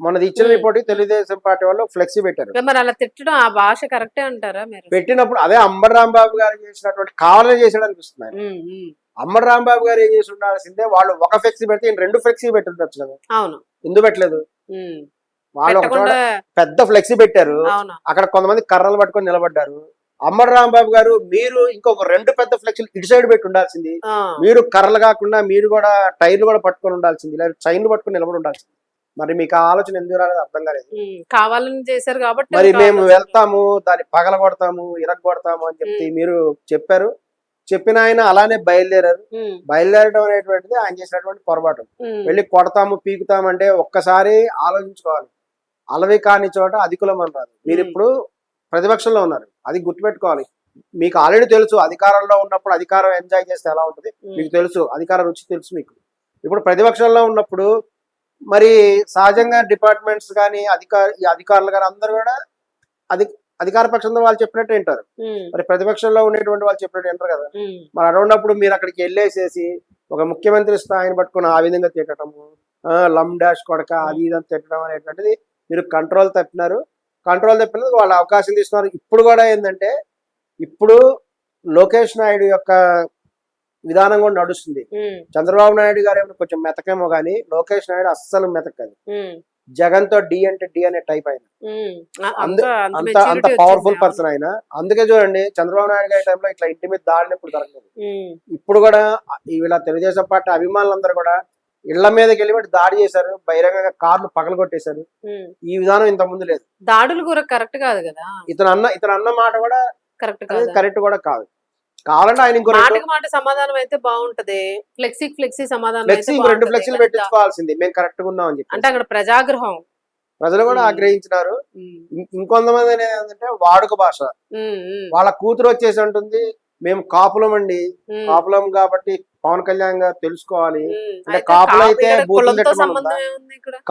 మొన్నది ఇచ్చిన report Telugu Desam party వాళ్ళు flexi పెట్టారు. మరి అలా తిట్టడం ఆ భాష కరెక్టే అంటారా మీరు? పెట్టినప్పుడు అదే అంబటి రాంబాబు గారు చేసినటువంటి కావాలని చేసాడు అనిపిస్తుంది. అంబటి రాంబాబు గారు ఏం చేసి ఉండాల్సిందే, వాళ్ళు ఒక ఫ్లెక్సీ పెడితే ఈయన 2 ఫ్లెక్సీ పెట్టి ఉండొచ్చు కదా. అవును, ఎందుకు పెట్టలేదు? వాళ్ళు ఒక చోట పెద్ద ఫ్లెక్సీ పెట్టారు, అక్కడ కొంతమంది కర్రలు పట్టుకొని నిలబడ్డారు. అంబటి రాంబాబు గారు మీరు ఇంకొక 2 పెద్ద ఫ్లెక్సీలు ఇటు సైడ్ పెట్టి ఉండాల్సింది. మీరు కర్రలు కాకుండా మీరు కూడా టైర్లు కూడా పట్టుకొని ఉండాల్సింది, లేదా చైన్లు పట్టుకొని నిలబడి ఉండాల్సింది. మరి మీకు ఆ ఆలోచన ఎందుకు రాలేదు అర్థం కాలేదు. కావాలని చేశారు కాబట్టి మరి మేము వెళ్తాము దాన్ని పగల కొడతాము ఇరగొడతాము అని చెప్పి మీరు చెప్పారు. చెప్పిన ఆయన అలానే బయలుదేరారు. బయలుదేరడం అనేటువంటిది ఆయన చేసినటువంటి పొరపాటు. వెళ్ళి కొడతాము పీకుతాము అంటే ఒక్కసారి ఆలోచించుకోవాలి. అలవి కాని చోట అధికులం అన్నారు. మీరు ఇప్పుడు ప్రతిపక్షంలో ఉన్నారు, అది గుర్తుపెట్టుకోవాలి. మీకు ఆల్రెడీ తెలుసు అధికారంలో ఉన్నప్పుడు అధికారం ఎంజాయ్ చేస్తే ఎలా ఉంటుంది మీకు తెలుసు, అధికార రుచి తెలుసు మీకు. ఇప్పుడు ప్రతిపక్షంలో ఉన్నప్పుడు మరి సహజంగా డిపార్ట్మెంట్స్ కానీ అధికారులు కానీ అందరూ కూడా అధికార పక్షంలో వాళ్ళు చెప్పినట్టు వింటారు. మరి ప్రతిపక్షంలో ఉండేటువంటి వాళ్ళు చెప్పినట్టు వింటారు కదా. మరి అటువంటిప్పుడు మీరు అక్కడికి వెళ్ళేసేసి ఒక ముఖ్యమంత్రి స్థాయిని పట్టుకుని ఆ విధంగా తిట్టడము, లమ్ డాష్ కొడక అది ఇదని తిట్టడం అనేటువంటిది మీరు కంట్రోల్ తప్పినారు. కంట్రోల్ తప్పినందుకు వాళ్ళు అవకాశం తీసుకున్నారు. ఇప్పుడు కూడా ఏంటంటే ఇప్పుడు లోకేష్ నాయుడు యొక్క విధానం కూడా నడుస్తుంది. చంద్రబాబు నాయుడు గారు ఏమో కొంచెం మెతకేమో కానీ లోకేష్ నాయుడు అస్సలు మెతకదు. జగన్ తో డి అంటే డి అనే టైప్ ఆయన, అంత పవర్ఫుల్ పర్సన్ ఆయన. అందుకే చూడండి చంద్రబాబు నాయుడు గారి టైంలో ఇట్లా ఇంటి మీద దాడిని ఇప్పుడు జరగలేదు. ఇప్పుడు కూడా వీళ్ళ తెలుగుదేశం పార్టీ అభిమానులందరూ కూడా ఇళ్ల మీదకి వెళ్ళి దాడి చేశారు, బహిరంగంగా కార్లు పగలు కొట్టేశారు. ఈ విధానం ఇంత ముందు లేదు. దాడులు కూడా కరెక్ట్ కాదు కదా. ఇతను అన్న మాట కూడా కరెక్ట్ కూడా కాదు. కావాలంటే ఆయన ఇంకో మాట సమాధానం అయితే బాగుంటది. ఫ్లెక్సీ సమాధానం ఇంకో 2 ఫ్లెక్సీలు పెట్టించుకోవాల్సింది, మేము కరెక్ట్ గా ఉన్నాం అని చెప్పి. అంటే అక్కడ ప్రజాగ్రహం ప్రజలు కూడా ఆగ్రహించినారు. ఇంకొంతమంది ఏంటంటే వాడుక భాష. వాళ్ళ కూతురు వచ్చేసి ఉంటుంది మేము కాపులం అండి, కాపులం కాబట్టి పవన్ కళ్యాణ్ గారు తెలుసుకోవాలి అంటే కాపులు అయితే బూతులు తిట్టడం,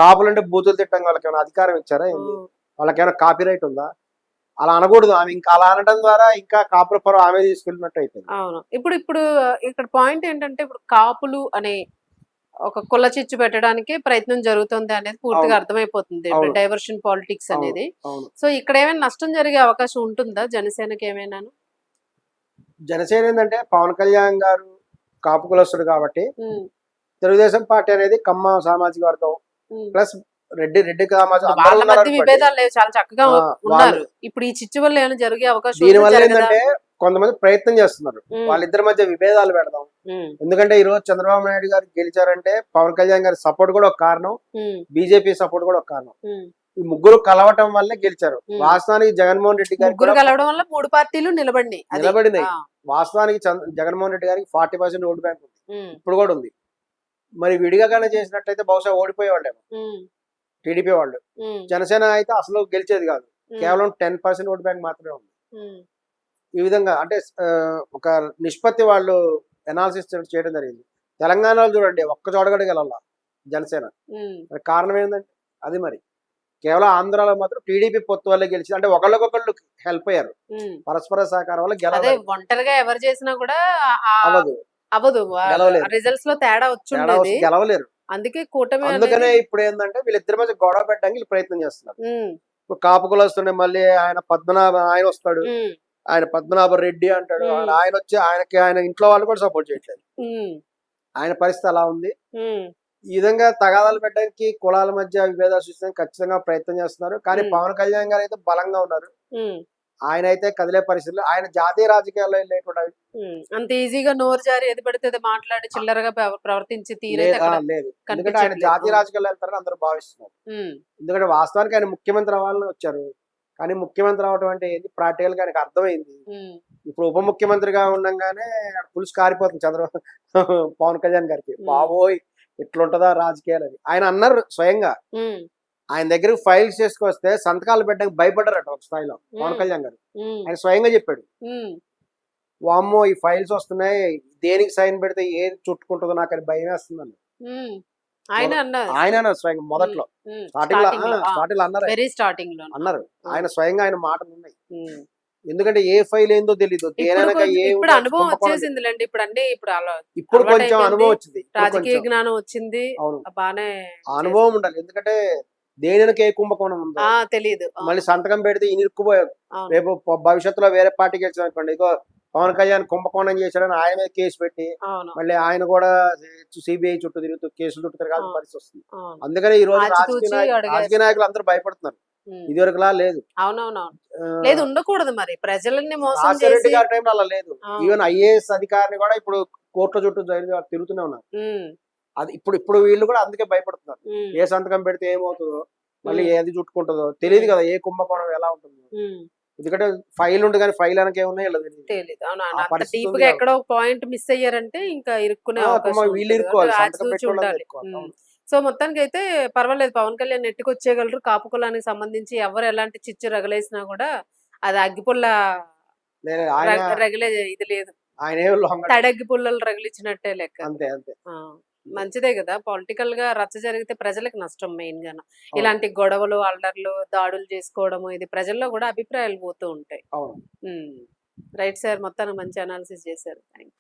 కాపులు అంటే బూతులు తిట్టడం వాళ్ళకి ఏమైనా అధికారం ఇచ్చారా ఏంటి? వాళ్ళకేమైనా కాపీ రైట్ ఉందా? అలా అనకూడదు. ఆమె ఇంకా అలా అనడం ద్వారా ఇంకా కాపుల పరం ఆమె తీసుకెళ్ళినట్టు అయిపోయింది. అవును. ఇప్పుడు ఇక్కడ పాయింట్ ఏంటంటే ఇప్పుడు కాపులు అనే ఒక కుల చిచ్చు పెట్టడానికి ప్రయత్నం జరుగుతుంది అనేది పూర్తిగా అర్థమైపోతుంది డైవర్షన్ పాలిటిక్స్ అనేది. సో ఇక్కడ ఏమైనా నష్టం జరిగే అవకాశం ఉంటుందా జనసేనకి ఏమైనా? జనసేన ఏంటంటే పవన్ కళ్యాణ్ గారు కాపు కులస్తుడు కాబట్టి తెలుగుదేశం పార్టీ అనేది కమ్మ సామాజిక వర్గం ప్లస్ రెడ్డి విభేదాలు లేవు, చాలా చక్కగా ఉన్నారు. ఇప్పుడు ఈ చిచ్చు వల్ల ఏమైనా జరిగే అవకాశం? దీనివల్ల ఏంటంటే కొంతమంది ప్రయత్నం చేస్తున్నారు వాళ్ళిద్దరి మధ్య విభేదాలు పెడదాం. ఎందుకంటే ఈ రోజు చంద్రబాబు నాయుడు గారు గెలిచారంటే పవన్ కళ్యాణ్ గారి సపోర్ట్ కూడా ఒక కారణం, బీజేపీ సపోర్ట్ కూడా ఒక కారణం. ఈ ముగ్గురు కలవటం వల్లే గెలిచారు. వాస్తవానికి జగన్మోహన్ రెడ్డి గారు కలవడం వల్ల 3 పార్టీలు నిలబడినాయి. వాస్తవానికి జగన్మోహన్ రెడ్డి గారికి 40% ఓటు బ్యాంక్ ఉంది, ఇప్పుడు కూడా ఉంది. మరి విడిగానే చేసినట్టయితే బహుశా ఓడిపోయేవాళ్ళేమో టీడీపీ వాళ్ళు. జనసేన అయితే అసలు గెలిచేది కాదు, కేవలం 10% ఓటు బ్యాంక్ మాత్రమే ఉంది. ఈ విధంగా అంటే ఒక నిష్పత్తి వాళ్ళు ఎనాలిసిస్ చేయడం జరిగింది. తెలంగాణలో చూడండి ఒక్క చోట కూడా గెలవాల జనసేన. కారణం ఏంటంటే అది మరి కేవలం ఆంధ్రాలో మాత్రం టీడీపీ పొత్తు వల్ల గెలిచింది. అంటే ఒకళ్ళకొకళ్ళు హెల్ప్ అయ్యారు, పరస్పర సహకారం వల్ల గెలవలేదు. ఒంటరిగా ఎవరు చేసినా కూడా అవ్వదు, రిజల్ట్స్ లో తేడా వచ్చి గెలవలేరు. అందుకే కూటమి. అందుకనే ఇప్పుడు ఏంటంటే వీళ్ళిద్దరి మధ్య గొడవ పెట్టడానికి ప్రయత్నం చేస్తున్నారు. ఇప్పుడు కాపు కులస్తుండే మళ్ళీ ఆయన ఆయన వస్తాడు, ఆయన పద్మనాభ రెడ్డి అంటాడు, ఆయన వచ్చి ఆయన ఇంట్లో వాళ్ళు కూడా సపోర్ట్ చేయట్లేదు. ఆయన పరిస్థితి అలా ఉంది. ఈ విధంగా తగాదాలు పెట్టడానికి కులాల మధ్య విభేదాలు సృష్టించడానికి ఖచ్చితంగా ప్రయత్నం చేస్తున్నారు. కానీ పవన్ కళ్యాణ్ గారు అయితే బలంగా ఉన్నారు. ఆయన అయితే కదిలే పరిస్థితులు, ఆయన జాతీయ రాజకీయాల్లో వెళ్ళేటువంటి అంత ఈజీగా నోరు జారి ఏది పడితే మాట్లాడి చిల్లరగా ప్రవర్తించి లేదు. ఎందుకంటే ఆయన జాతీయ రాజకీయాల్లో వెళ్తారని అందరూ భావిస్తున్నారు. ఎందుకంటే వాస్తవానికి ఆయన ముఖ్యమంత్రి అవ్వాలని వచ్చారు, కానీ ముఖ్యమంత్రి అవడం అంటే ఏంటి ప్రాక్టికల్ గా ఆయనకు అర్థమైంది. ఇప్పుడు ఉప ముఖ్యమంత్రిగా ఉండగానే పులుసు కారిపోతుంది పవన్ కళ్యాణ్ గారికి. బాబోయ్ ఎట్లుంటదా రాజకీయాలు అని ఆయన అన్నారు స్వయంగా. ఆయన దగ్గరకు ఫైల్స్ చేసుకొస్తే సంతకాలు పెట్టడానికి భయపడ్డారట ఒక స్థాయిలో పవన్ కళ్యాణ్ గారు. ఆయన స్వయంగా చెప్పాడు, వామ్మో ఈ ఫైల్స్ వస్తున్నాయి, దేనికి సైన్ పెడితే ఏది చుట్టుకుంటుందో నాకు అని భయం వేస్తుందని ఆయన స్వయంగా మొదట్లో స్టార్టింగ్ అన్నారు. ఆయన స్వయంగా ఆయన మాటలు ఉన్నాయి. ఎందుకంటే ఏ ఫైల్ ఏందో తెలీదు, అనుభవం వచ్చేసింది. ఇప్పుడు కొంచెం అనుభవం వచ్చింది, రాజకీయ జ్ఞానం వచ్చింది. అనుభవం ఉండాలి. ఎందుకంటే దేనికి ఏ కుంభకోణం ఉందో తెలియదు. మళ్ళీ సంతకం పెడితే ఈయన ఇరుక్కుపోయారు. అవును. రేపు భవిష్యత్తులో వేరే పార్టీకి వచ్చారు అనుకోండి, ఇగో పవన్ కళ్యాణ్ కుంభకోణం చేశాడని ఆయన మీద కేసు పెట్టి అవును. మళ్ళీ ఆయన కూడా సిబిఐ చుట్టూ తిరుగుతూ కేసులు చుట్టూ తిరగాల్సిన అవును. పరిస్థితి వస్తుంది. అవును. అందుకని ఈ రోజు ఆచితూచి రాజకీయ అడిగేస్తారు. నాయకులు అందరూ భయపడుతున్నారు. ఉమ్. ఇదివరకులా లేదు. అవునవునవును. ఆ, లేదు, ఉండకూడదు మరి. ప్రజలని మోసం రాజశేఖర రెడ్డి చేసి గారి టైంలో అలా లేదు. అవును. ఈవెన్ ఐఏఎస్ అధికారిని కూడా ఇప్పుడు కోర్టుల చుట్టూ తిరుగుతూనే ఉన్నారు. ఉమ్. అది ఇప్పుడు వీళ్ళు కూడా అందుకే భయపడుతున్నారు. ఉమ్. ఏ సంతకం పెడితే ఏమవుతుందో, మళ్ళీ ఉమ్. ఏది చుట్టుకుంటుందో తెలియదు కదా, ఏ కుంభకోణం ఎలా ఉంటుందో. ఉమ్. ఎందుకంటే ఫైల్ ఉంది కానీ ఫైల్ అనక ఏమున్నాయి ఇలా తెలియదు. తెలీదు. అవును. ఆ అంత పరిస్థితి డీప్ ఉంది గా కాబట్టి. ఎక్కడో ఒక పాయింట్ మిస్ అయ్యారంటే ఇంకా ఇరుక్కునే అవకాశం వీళ్ళు ఉంటుంది. ఇరుక్కోవాలి, అంటే సంతకం ఆచితూచి పెట్టే ఉండాలి. ఇరుక్కోవాలి. అవును. సో మొత్తానికి అయితే పర్వాలేదు, పవన్ కళ్యాణ్ నెట్టుకొచ్చేయగలరు. కాపు కులానికి సంబంధించి ఎవరు ఎలాంటి చిచ్చు రగలేసినా కూడా అది అగ్గిపుల్ల ఆయన రగిలే ఇది లేదు. ఆయన ఏం లొంగడు. తడగ్గి పుల్లలు రగిలించినట్టే లెక్క. అంతే అంతే. ఆ, మంచిదే కదా. పొలిటికల్ గా రచ్చ జరిగితే ప్రజలకు నష్టం మెయిన్ గా. అవును. ఇలాంటి గొడవలు, అల్లర్లు, దాడులు చేసుకోవడము, ఇది ప్రజల్లో కూడా అభిప్రాయాలు పోతూ ఉంటాయి. అవును. రైట్ సార్, మొత్తానికి మంచి అనాలిసిస్ చేశారు. థ్యాంక్